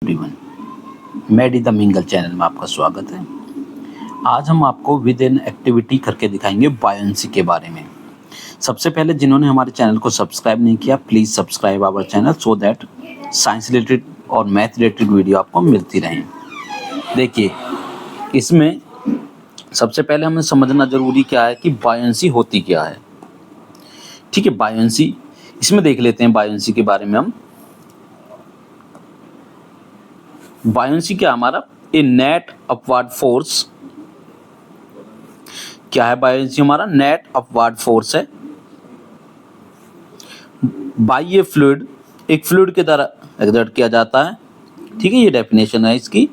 Everyone, made in the mingle channel में आपका स्वागत है। आज हम आपको विद इन एक्टिविटी करके दिखाएंगे बायोएंसी के बारे में। सबसे पहले जिन्होंने हमारे चैनल को सब्सक्राइब नहीं किया, please subscribe our channel so that science related और मैथ रिलेटेड वीडियो आपको मिलती रहें। देखिए, इसमें सबसे पहले हमें समझना ज़रूरी क्या है कि बायोएंसी होती क्या है। ठीक है, बायोएंसी इसमें देख लेते हैं बायोएंसी के बारे में हम। बायोएंसी क्या हमारा ए नेट अपवर्ड फोर्स। क्या है बायोएंसी? हमारा नेट अपवर्ड फोर्स है बाय ए फ्लूइड, एक फ्लूइड के द्वारा एक्सर्ट किया जाता है। ठीक है, ये डेफिनेशन है इसकी।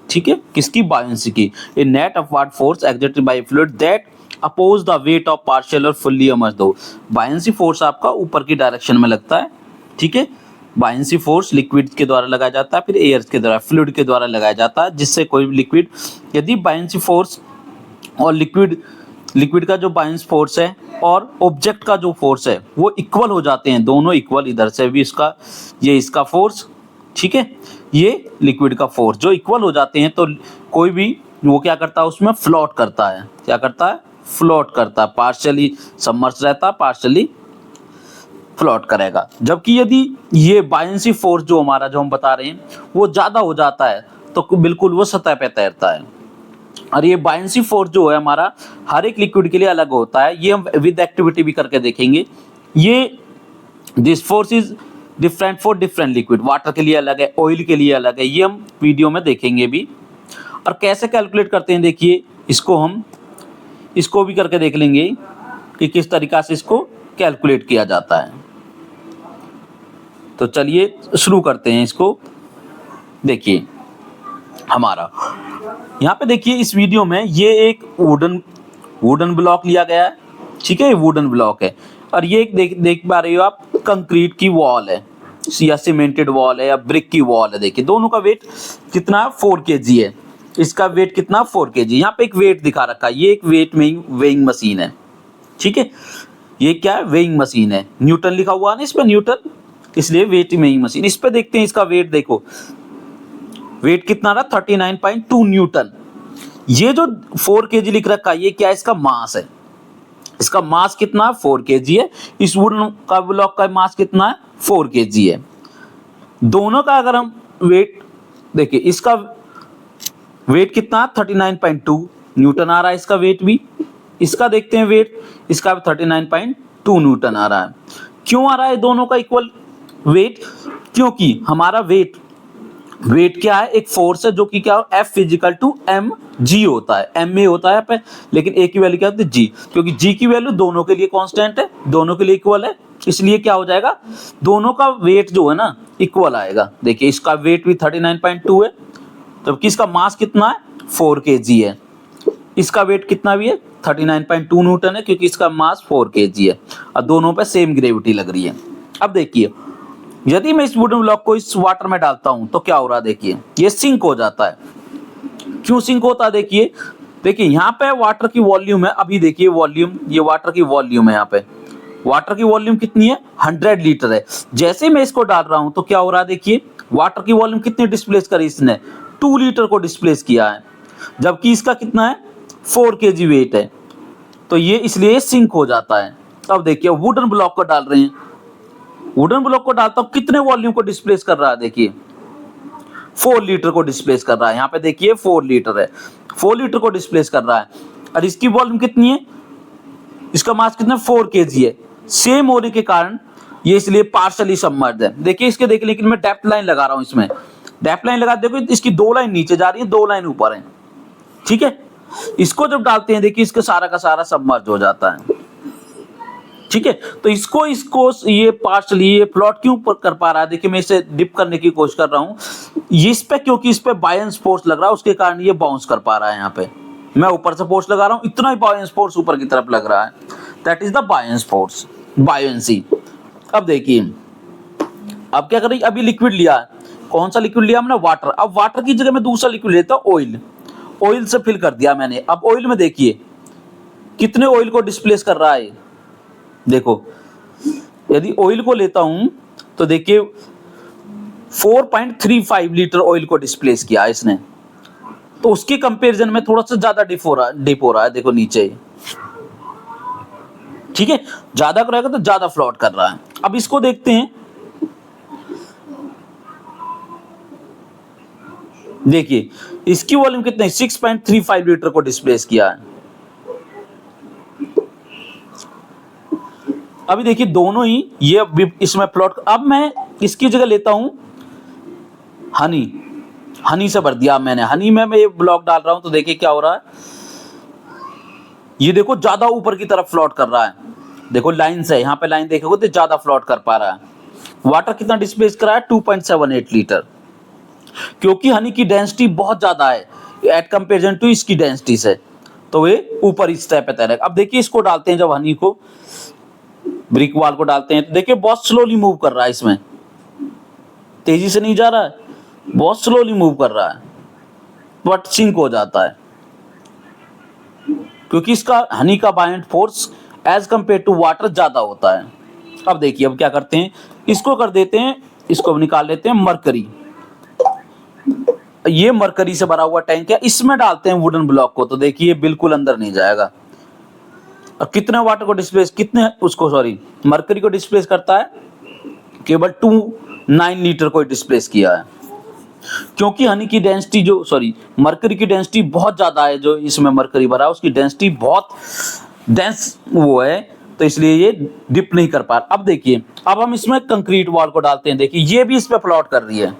ठीक है, किसकी? बायोएंसी की। A net upward force exerted by a fluid that oppose the weight of partial or fully immersed हो। बायोएंसी फोर्स आपका ऊपर की डायरेक्शन में लगता है। ठीक है, बायोएंसी फोर्स लिक्विड के द्वारा लगाया जाता है, फिर एयर के द्वारा, फ्लूइड के द्वारा लगाया जाता है, जिससे कोई भी लिक्विड, यदि बायोएंसी फोर्स और लिक्विड का जो बायोएंसी फोर्स है और ऑब्जेक्ट का जो फोर्स है वो इक्वल हो जाते हैं, दोनों इक्वल, इधर से भी इसका, ये इसका फोर्स, ठीक है, ये लिक्विड का फोर्स जो इक्वल हो जाते हैं, तो कोई भी वो क्या करता है, उसमें फ्लोट करता है। क्या करता है? फ्लोट करता है। पार्शियली सबमर्ज रहता है, पार्शियली फ्लोट करेगा। जबकि यदि ये बायोएंसी फोर्स जो हमारा, जो हम बता रहे हैं, वो ज़्यादा हो जाता है तो बिल्कुल वो सतह पे तैरता है। और ये बायोएंसी फोर्स जो है हमारा हर एक लिक्विड के लिए अलग होता है। ये हम विद एक्टिविटी भी करके देखेंगे। ये this force is different for different liquid. Water के लिए अलग है, ऑयल के लिए अलग है, ये हम वीडियो में देखेंगे भी। और कैसे कैलकुलेट करते हैं, देखिए, इसको भी करके देख लेंगे कि किस तरीक़ा से इसको कैलकुलेट किया जाता है। तो चलिए शुरू करते हैं इसको। देखिए, हमारा यहाँ पे देखिए इस वीडियो में ये एक वुडन ब्लॉक लिया गया है। ठीक है, वुडन ब्लॉक है, और ये एक देख पा रहे हो आप, कंक्रीट की वॉल है या सीमेंटेड वॉल है या ब्रिक की वॉल है। देखिए दोनों का वेट कितना? 4 kg है। इसका वेट कितना? 4 kg। यहाँ पे एक वेट दिखा रखा है, ये एक वेइंग मशीन है। ठीक है, ये क्या है? वेइंग मशीन है। न्यूटन लिखा हुआ है ना इस पर, न्यूटन, इसलिए वेट वेइंग मशीन। इस पे देखते हैं इसका वेट। देखो वेट कितना रहा? 39.2 न्यूटन। ये जो 4 kg लिख रखा है, ये क्या है? इसका मास है। इसका मास कितना? 4 kg है। इस वुडन का ब्लॉक का मास कितना है? 4 kg है। दोनों का अगर हम वेट देखिए, इसका वेट कितना? 39.2 न्यूटन आ रहा है इसका वेट भी। इसका देखते हैं वेट, इसका भी 39.2 न्यूटन आ रहा है। क्यों आ रहा है दोनों का इक्वल वेट? क्योंकि हमारा वेट क्या है? एक फोर्स है जो कि क्या, F physical to M G होता है। एम ए होता है पे, लेकिन ए की वैल्यू क्या होती है? जी। क्योंकि जी की वैल्यू दोनों के लिए कांस्टेंट है, दोनों के लिए इक्वल है, इसलिए क्या हो जाएगा, दोनों का वेट जो है ना इक्वल आएगा। देखिए इसका वेट भी 39.2 है, जबकि इसका मास कितना है? 4 kg है। इसका वेट कितना भी है? 39.2 न्यूटन है, क्योंकि इसका मास 4 kg है, और दोनों पे सेम ग्रेविटी लग रही है। अब देखिए, यदि मैं इस वुडन ब्लॉक को इस वाटर में डालता हूं तो क्या हो रहा है? देखिए ये सिंक हो जाता है। क्यों सिंक होता है? देखिए यहाँ पे वाटर की वॉल्यूम है। अभी देखिए वॉल्यूम, ये वाटर की वॉल्यूम है। यहाँ पे वाटर की वॉल्यूम कितनी है? 100 लीटर है। जैसे ही मैं इसको डाल रहा हूं तो क्या हो रहा है? देखिए वाटर की वॉल्यूम कितनी डिस्प्लेस करी इसने? 2 लीटर को डिस्प्लेस किया है, जबकि इसका कितना है? 4 kg वेट है, तो ये इसलिए सिंक हो जाता है। अब देखिए वुडन ब्लॉक को डाल रहे हैं, वुडन ब्लॉक को डालता हूं, कितने वॉल्यूम को डिस्प्लेस कर रहा है? देखिए 4 लीटर को डिस्प्लेस कर रहा है। यहाँ पे देखिए 4 लीटर है, 4 लीटर को डिस्प्लेस कर रहा है। और इसकी वॉल्यूम कितनी है? इसका मास कितना? 4 kg है। सेम होने के कारण ये इसलिए पार्शियली सबमर्ज्ड है। देखिए इसके देखिए, लेकिन मैं डेप्थ लाइन लगा रहा हूं इसमें। डेप्थ लाइन लगा, देखो इसकी 2 लाइन नीचे जा रही है, 2 लाइन ऊपर है। ठीक है, इसको जब डालते हैं, देखिए इसका सारा का सारा सबमर्ज हो जाता है। ठीक है, तो इसको ये पार्शियली ये फ्लोट क्यों कर पा रहा है? देखिए मैं इसे डिप करने की कोशिश कर रहा हूं, ये इस पे, क्योंकि इस पे बायोएंसी फोर्स लग रहा है, उसके कारण ये बाउंस कर पा रहा है। यहाँ पे मैं ऊपर से फोर्स लगा रहा हूं, इतना ही बायोएंसी फोर्स ऊपर की तरफ लग रहा है। That is the buoyancy force, buoyancy. अब देखिए, अब क्या करें? अभी लिक्विड लिया, कौन सा लिक्विड लिया हमने? वाटर। अब वाटर की जगह में दूसरा लिक्विड लेता हूं, ऑयल। ऑयल से फिल कर दिया मैंने। अब ऑयल में देखिए कितने ऑयल को डिस्प्लेस कर रहा है। देखो यदि ऑयल को लेता हूं तो देखिए 4.35 लीटर ऑयल को डिस्प्लेस किया है इसने, तो उसके कंपैरिजन में थोड़ा सा ज्यादा डिप हो रहा है, देखो नीचे, ठीक है, ज्यादा करेगा तो ज्यादा फ्लोट कर रहा है। अब इसको देखते हैं, देखिए इसकी वॉल्यूम कितने 6.35 लीटर को डिस्प्लेस किया है। अभी देखिए दोनों ही ये इसमें प्लॉट, अब मैं इसकी जगह लेता हूं हनी से भर दिया मैंने, हनी में मैं ये ब्लॉक डाल रहा हूं, तो देखिए क्या हो रहा है, ये देखो ज्यादा ऊपर की तरफ फ्लोट कर रहा है, देखो लाइन से, यहाँ पे लाइन देखोगे तो ज्यादा फ्लोट कर पा रहा है। वाटर कितना डिस्प्लेस करा है 2.78 लीटर, क्योंकि हनी की डेंसिटी बहुत ज्यादा है एट कंपेरिजन टू इसकी डेंसिटी से, तो ये ऊपर इस तरह पे तैरेगा। अब देखिए इसको डालते हैं, जब हनी को ब्रिक वॉल को डालते हैं तो देखिए बहुत स्लोली मूव कर रहा है, इसमें तेजी से नहीं जा रहा है, बहुत स्लोली मूव कर रहा है, बट सिंक हो जाता है, क्योंकि इसका हनी का buoyant force as compare to water ज्यादा होता है। अब देखिए अब क्या करते हैं, इसको कर देते हैं, इसको निकाल लेते हैं मरकरी, ये मरकरी से भरा हुआ टैंक है, इसमें डालते हैं वुडन ब्लॉक को, तो देखिए बिल्कुल अंदर नहीं जाएगा। और कितने वाटर को डिस्प्लेस, मरकरी को डिस्प्लेस करता है, केवल 2.9 लीटर को डिस्प्लेस किया है, क्योंकि हनी की डेंसिटी मरकरी की डेंसिटी बहुत ज्यादा है, जो इसमें मरकरी भरा है उसकी डेंसिटी बहुत डेंस वो है, तो इसलिए ये डिप नहीं कर पा रहा। अब देखिए अब हम इसमें कंक्रीट वॉल को डालते हैं, देखिए ये भी इस पे फ्लोट कर रही है,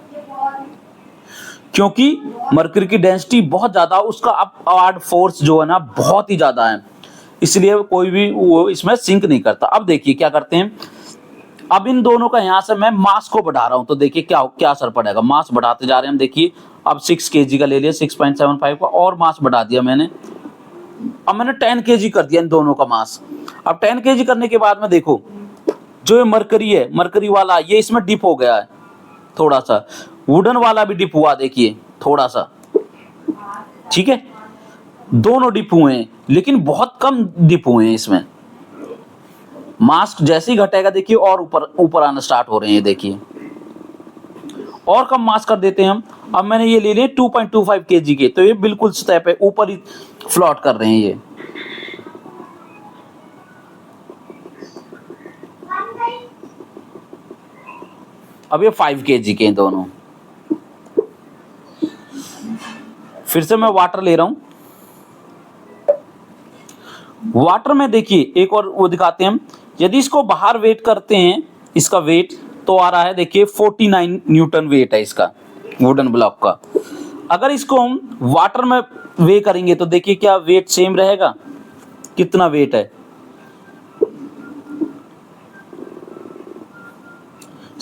क्योंकि मरकरी की डेंसिटी बहुत ज्यादा, उसका अपवार्ड फोर्स जो है ना बहुत ही ज्यादा है, इसलिए कोई भी वो इसमें सिंक नहीं करता। अब देखिए क्या करते हैं, अब इन दोनों का यहाँ से मैं मास को बढ़ा रहा हूं, तो देखिए क्या क्या असर पड़ेगा, मास बढ़ाते जा रहे हैं हम, देखिए अब 6 kg का ले लिया, 6.75 का, और मास बढ़ा दिया मैंने, अब मैंने 10 kg कर दिया इन दोनों का मास। अब 10 kg करने के बाद में देखो जो ये मरकरी है, मरकरी वाला ये इसमें डिप हो गया है थोड़ा सा, वुडन वाला भी डिप हुआ देखिए थोड़ा सा, ठीक है, दोनों डिप हुए हैं, लेकिन बहुत कम डिप हुए हैं इसमें, मास्क जैसे ही घटेगा देखिए और ऊपर आना स्टार्ट हो रहे हैं, देखिए और कम मास्क कर देते हैं हम। अब मैंने ये ले लिए 2.25 kg के, तो ये बिल्कुल सतह पे ऊपर ही फ्लोट कर रहे हैं ये। अब ये 5 kg के हैं दोनों। फिर से मैं वाटर ले रहा हूं, वाटर में देखिए एक और वो दिखाते हैं हम, यदि इसको बाहर वेट करते हैं, इसका वेट तो आ रहा है देखिए 49 न्यूटन वेट है इसका वुडन ब्लॉक का। अगर इसको हम वाटर में वे करेंगे तो देखिए क्या वेट सेम रहेगा, कितना वेट है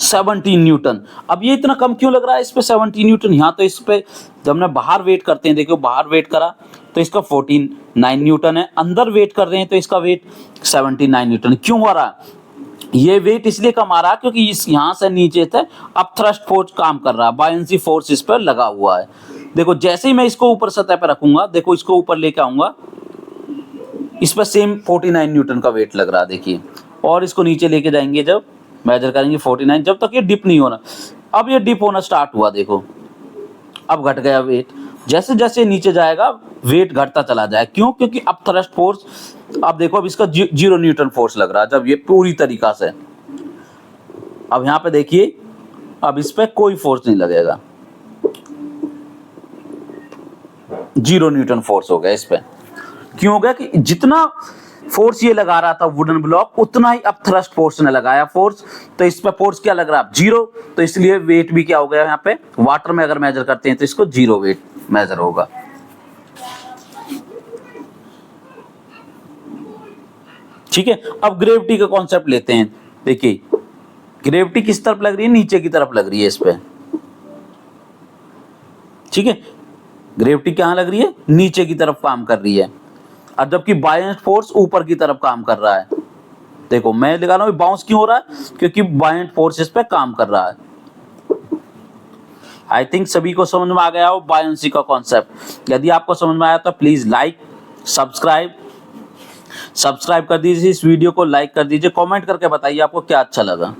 17 न्यूटन। अब ये इतना कम क्यों लग रहा है इस पे 17 न्यूटन, यहाँ तो इस पे जब हमने बाहर वेट करते हैं, देखो बाहर वेट करा तो इसका 49 न्यूटन है, अंदर वेट कर रहे हैं तो इसका वेट 79 न्यूटन। क्यों हो रहा है ये वेट, इसलिए कम आ रहा है क्योंकि इस यहाँ से नीचे से अब थ्रस्ट फोर्स काम कर रहा है, बायंसी फोर्स इस पर लगा हुआ है। देखो जैसे ही मैं इसको ऊपर सतह पर रखूंगा, देखो इसको ऊपर लेके आऊंगा, इस पर सेम 49 न्यूटन का वेट लग रहा है देखिए, और इसको नीचे लेके जाएंगे जब मेजर करेंगे 49, जब तक ये डिप नहीं होना। अब ये डिप होना स्टार्ट हुआ, देखो अब घट गया वेट, जैसे जैसे नीचे जाएगा वेट घटता चला जाए, क्यों, क्योंकि अब थ्रस्ट फोर्स, अब देखो अब इसका 0 न्यूटन फोर्स लग रहा है जब ये पूरी तरीका से। अब यहाँ पे देखिए अब इस पे कोई फोर्स नहीं लगेगा, 0 न्यूटन फोर्स हो गया इस पे। क्यों हो गया कि जितना फोर्स ये लगा रहा था वुडन ब्लॉक, उतना ही अब थ्रस्ट फोर्स ने लगाया फोर्स, तो इस पे फोर्स क्या लग रहा है 0, तो इसलिए वेट भी क्या हो गया यहाँ पे, वाटर में अगर मेजर करते हैं तो इसको 0 वेट मेजर होगा। ठीक है, अब ग्रेविटी का कॉन्सेप्ट लेते हैं। देखिए ग्रेविटी किस तरफ लग रही है, नीचे की तरफ लग रही है इस पे, ठीक है, ग्रेविटी कहाँ लग रही है, नीचे की तरफ काम कर रही है, और जबकि बायंट फोर्स ऊपर की तरफ काम कर रहा है। देखो मैं लगा रहा हूँ बाउंस क्यों हो रहा है, क्योंकि बायंट फोर्स इस पे काम कर रहा है। आई थिंक सभी को समझ में आ गया हो बायंसी का कॉन्सेप्ट। यदि आपको समझ में आया तो प्लीज लाइक सब्सक्राइब कर दीजिए, इस वीडियो को लाइक कर दीजिए, कमेंट करके बताइए आपको क्या अच्छा लगा।